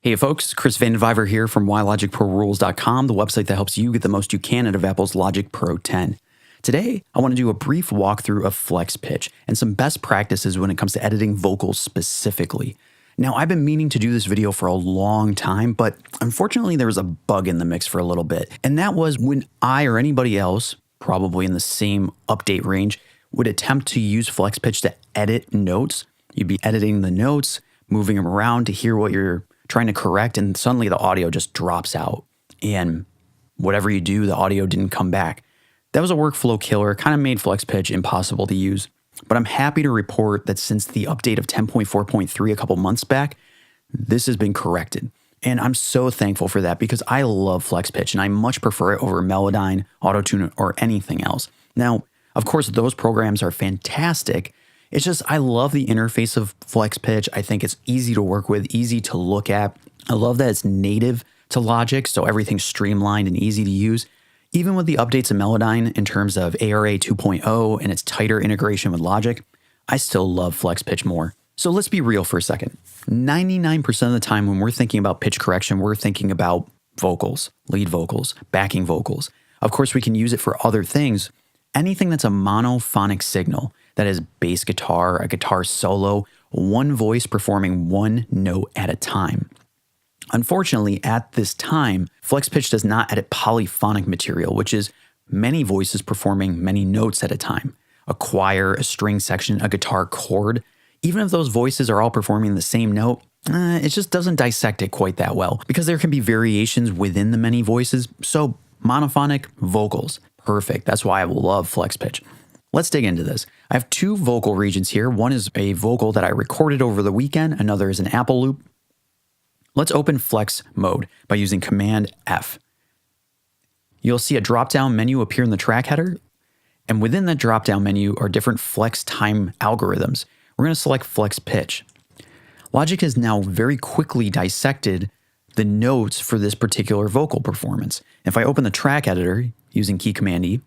Hey folks, Chris Vandeviver here from WhyLogicProRules.com, the website that helps you get the most you can out of Apple's Logic Pro 10. Today, I want to do a brief walkthrough of flex pitch and some best practices when it comes to editing vocals specifically. Now, I've been meaning to do this video for a long time, but unfortunately there was a bug in the mix for a little bit. And that was when I or anybody else, probably in the same update range, would attempt to use flex pitch to edit notes. You'd be editing the notes, moving them around to hear what you're trying to correct, and suddenly the audio just drops out. And whatever you do, the audio didn't come back. That was a workflow killer, kind of made flex pitch impossible to use. But I'm happy to report that since the update of 10.4.3 a couple months back, this has been corrected. And I'm so thankful for that because I love flex pitch and I much prefer it over Melodyne, Autotune, or anything else. Now, of course, those programs are fantastic. It's just, I love the interface of flex pitch. I think it's easy to work with, easy to look at. I love that it's native to Logic, so everything's streamlined and easy to use. Even with the updates of Melodyne in terms of ARA 2.0 and its tighter integration with Logic, I still love flex pitch more. So let's be real for a second. 99% of the time when we're thinking about pitch correction, we're thinking about vocals, lead vocals, backing vocals. Of course, we can use it for other things. Anything that's a monophonic signal, that is bass guitar, a guitar solo, one voice performing one note at a time. Unfortunately, at this time, flex pitch does not edit polyphonic material, which is many voices performing many notes at a time. A choir, a string section, a guitar chord. Even if those voices are all performing the same note, it just doesn't dissect it quite that well because there can be variations within the many voices. So monophonic vocals, perfect. That's why I love flex pitch. Let's dig into this. I have two vocal regions here. One is a vocal that I recorded over the weekend. Another is an Apple loop. Let's open flex mode by using Command F. You'll see a drop-down menu appear in the track header. And within that drop-down menu are different flex time algorithms. We're going to select flex pitch. Logic has now very quickly dissected the notes for this particular vocal performance. If I open the track editor using key Command E,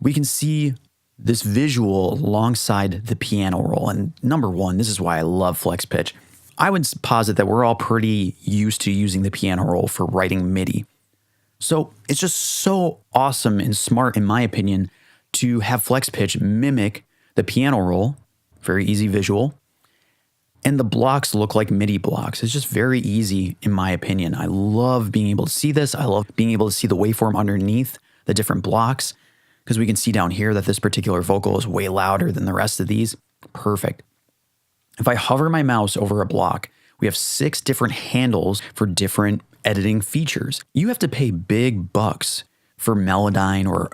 we can see this visual alongside the piano roll. And number one, this is why I love flex pitch. I would posit that we're all pretty used to using the piano roll for writing MIDI. So it's just so awesome and smart, in my opinion, to have flex pitch mimic the piano roll, very easy visual, and the blocks look like MIDI blocks. It's just very easy, in my opinion. I love being able to see this. I love being able to see the waveform underneath the different blocks, because we can see down here that this particular vocal is way louder than the rest of these. Perfect. If I hover my mouse over a block, we have 6 different handles for different editing features. You have to pay big bucks for Melodyne or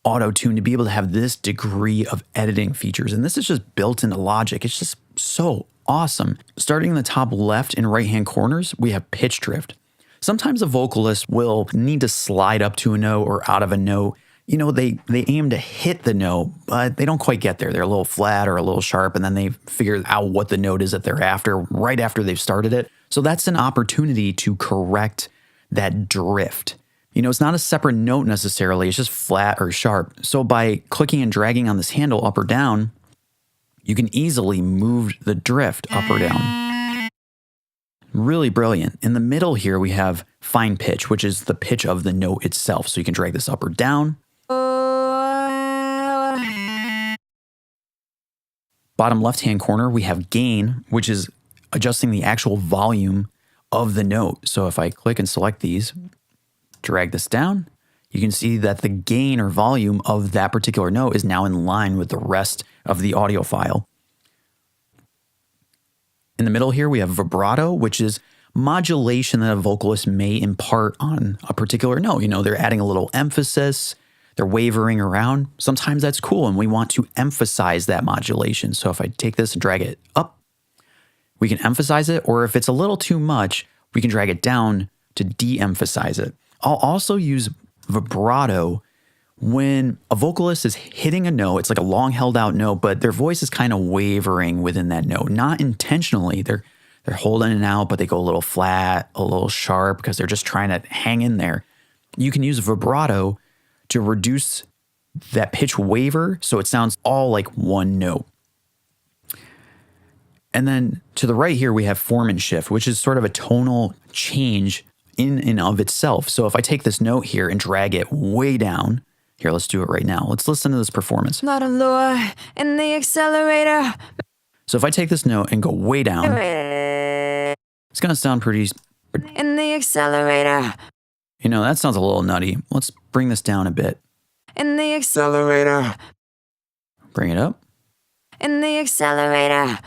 Autotune to be able to have this degree of editing features. And this is just built into Logic. It's just so awesome. Starting in the top left and right-hand corners, we have pitch drift. Sometimes a vocalist will need to slide up to a note or out of a note. You know, they aim to hit the note, but they don't quite get there. They're a little flat or a little sharp, and then they figure out what the note is that they're after right after they've started it. So that's an opportunity to correct that drift. You know, it's not a separate note necessarily. It's just flat or sharp. So by clicking and dragging on this handle up or down, you can easily move the drift up or down. Really brilliant. In the middle here, we have fine pitch, which is the pitch of the note itself. So you can drag this up or down. Bottom left-hand corner, we have gain, which is adjusting the actual volume of the note. So if I click and select these, drag this down, you can see that the gain or volume of that particular note is now in line with the rest of the audio file. In the middle here, we have vibrato, which is modulation that a vocalist may impart on a particular note. You know, they're adding a little emphasis, they're wavering around. Sometimes that's cool, and we want to emphasize that modulation. So if I take this and drag it up, we can emphasize it, or if it's a little too much, we can drag it down to de-emphasize it. I'll also use vibrato when a vocalist is hitting a note. It's like a long held out note, but their voice is kind of wavering within that note. Not intentionally. They're holding it out, but they go a little flat, a little sharp because they're just trying to hang in there. You can use vibrato to reduce that pitch waver so it sounds all like one note. And then to the right here, we have form and shift, which is sort of a tonal change in and of itself. So if I take this note here and drag it way down, here, let's do it right now. Let's listen to this performance. Not a lower in the accelerator. So if I take this note and go way down, it's going to sound pretty... In the accelerator. You know, that sounds a little nutty. Let's bring this down a bit. In the accelerator. Bring it up. In the accelerator.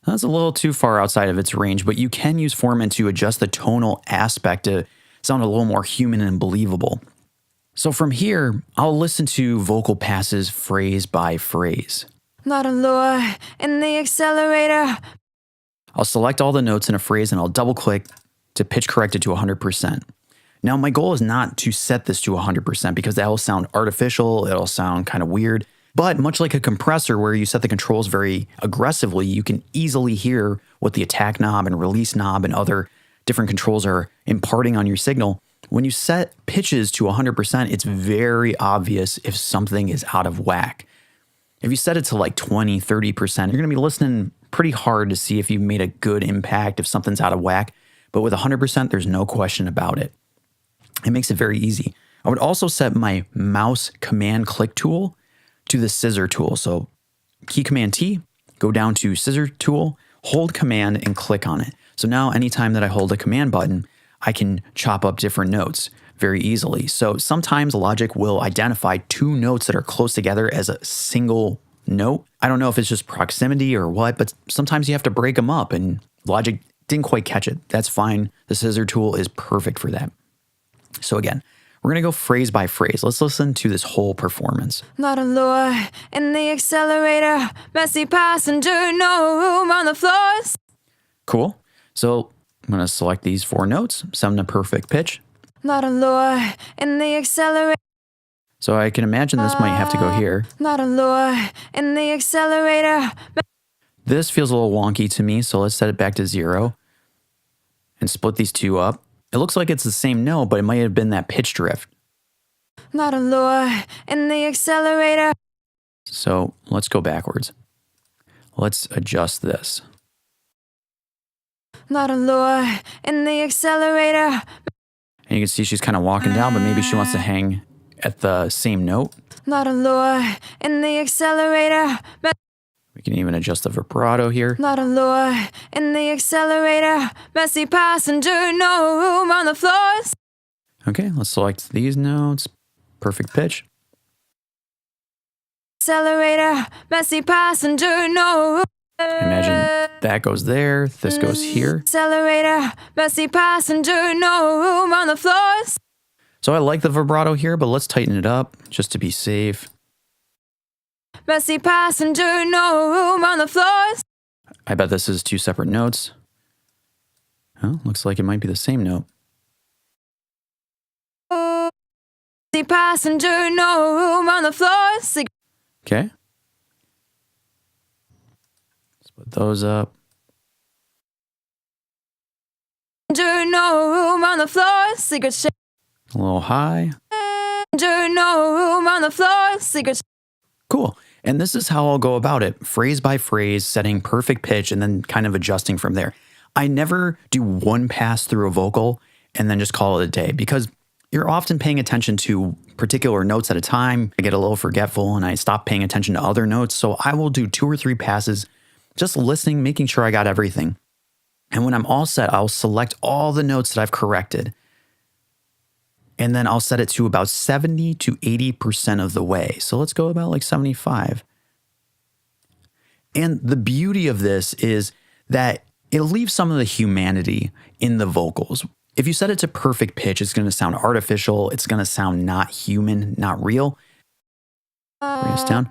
That's a little too far outside of its range, but you can use Foreman to adjust the tonal aspect to sound a little more human and believable. So from here, I'll listen to vocal passes phrase by phrase. Not a lower in the accelerator. I'll select all the notes in a phrase and I'll double click to pitch correct it to 100%. Now, my goal is not to set this to 100% because that will sound artificial, it'll sound kind of weird. But much like a compressor where you set the controls very aggressively, you can easily hear what the attack knob and release knob and other different controls are imparting on your signal. When you set pitches to 100%, it's very obvious if something is out of whack. If you set it to like 20, 30%, you're going to be listening pretty hard to see if you've made a good impact, if something's out of whack. But with 100%, there's no question about it. It makes it very easy. I would also set my mouse command click tool to the scissor tool. So key command T, go down to scissor tool, hold command and click on it. So now anytime that I hold a command button, I can chop up different notes very easily. So sometimes Logic will identify two notes that are close together as a single note. I don't know if it's just proximity or what, but sometimes you have to break them up and Logic didn't quite catch it. That's fine. The scissor tool is perfect for that. So again, we're going to go phrase by phrase. Let's listen to this whole performance. Not a lower in the accelerator. Messy passenger, no room on the floors. Cool. So I'm going to select these four notes, set them to perfect pitch. Not a lower in the accelerator. So I can imagine this might have to go here. Not a lower in the accelerator. This feels a little wonky to me, so let's set it back to 0 and split these two up. It looks like it's the same note, but it might have been that pitch drift. Not a lower in the accelerator. So let's go backwards. Let's adjust this. Not a lower in the accelerator. And you can see she's kind of walking down, but maybe she wants to hang at the same note. Not a lower in the accelerator. We can even adjust the vibrato here. Not a lower in the accelerator. Messy passenger, no room on the floors. Okay, let's select these notes. Perfect pitch. Accelerator, messy passenger, no room. Imagine that goes there, this goes here. Accelerator, messy passenger, no room on the floors. So I like the vibrato here, but let's tighten it up just to be safe. Messy passenger, no room on the floors. I bet this is two separate notes. Oh, looks like it might be the same note. Messy passenger, no room on the floors. Okay. Split those up. No room on the floor. Secret shit. A little high. No room on the floor. Secret. Cool. And this is how I'll go about it, phrase by phrase, setting perfect pitch and then kind of adjusting from there. I never do one pass through a vocal and then just call it a day because you're often paying attention to particular notes at a time. I get a little forgetful and I stop paying attention to other notes. So I will do 2 or 3 passes, just listening, making sure I got everything. And when I'm all set, I'll select all the notes that I've corrected. And then I'll set it to about 70 to 80% of the way. So let's go about like 75. And the beauty of this is that it leaves some of the humanity in the vocals. If you set it to perfect pitch, it's going to sound artificial. It's going to sound not human, not real. Bring this down.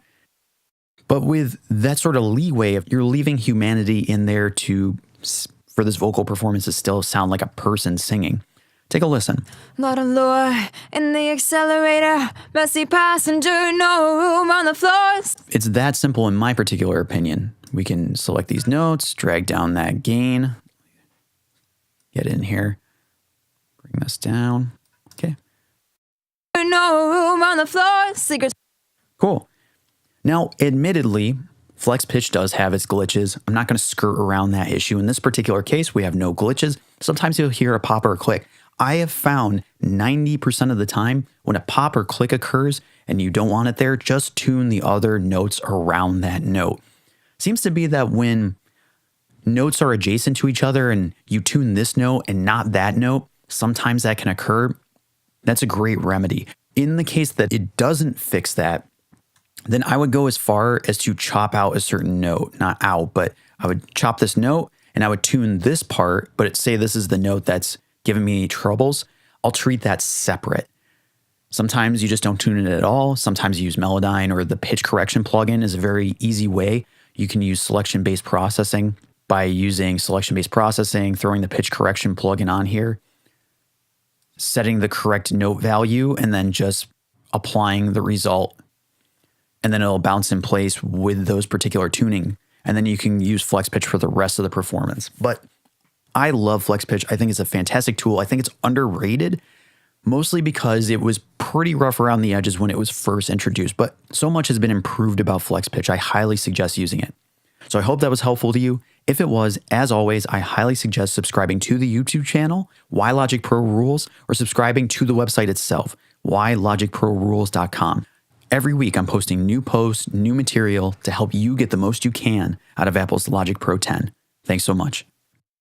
But with that sort of leeway, if you're leaving humanity in there for this vocal performance to still sound like a person singing. Take a listen. Not a lure in the accelerator. Messy passenger, no room on the floors. It's that simple in my particular opinion. We can select these notes, drag down that gain. Get in here. Bring this down. Okay. No room on the floor. Secret. Cool. Now, admittedly, Flex pitch does have its glitches. I'm not going to skirt around that issue. In this particular case, we have no glitches. Sometimes you'll hear a pop or a click. I have found 90% of the time when a pop or click occurs and you don't want it there, just tune the other notes around that note. Seems to be that when notes are adjacent to each other and you tune this note and not that note, sometimes that can occur. That's a great remedy. In the case that it doesn't fix that, then I would go as far as to chop out a certain note, not out, but I would chop this note and I would tune this part, but say this is the note that's giving me troubles. I'll treat that separate. Sometimes you just don't tune it at all. Sometimes you use Melodyne, or the pitch correction plugin is a very easy way. You can use selection-based processing by using selection-based processing, throwing the pitch correction plugin on here, setting the correct note value, and then just applying the result. And then it'll bounce in place with those particular tuning. And then you can use Flex Pitch for the rest of the performance. But I love Flex Pitch. I think it's a fantastic tool. I think it's underrated, mostly because it was pretty rough around the edges when it was first introduced. But so much has been improved about Flex Pitch. I highly suggest using it. So I hope that was helpful to you. If it was, as always, I highly suggest subscribing to the YouTube channel, Why Logic Pro Rules, or subscribing to the website itself, whylogicprorules.com. Every week, I'm posting new posts, new material to help you get the most you can out of Apple's Logic Pro 10. Thanks so much.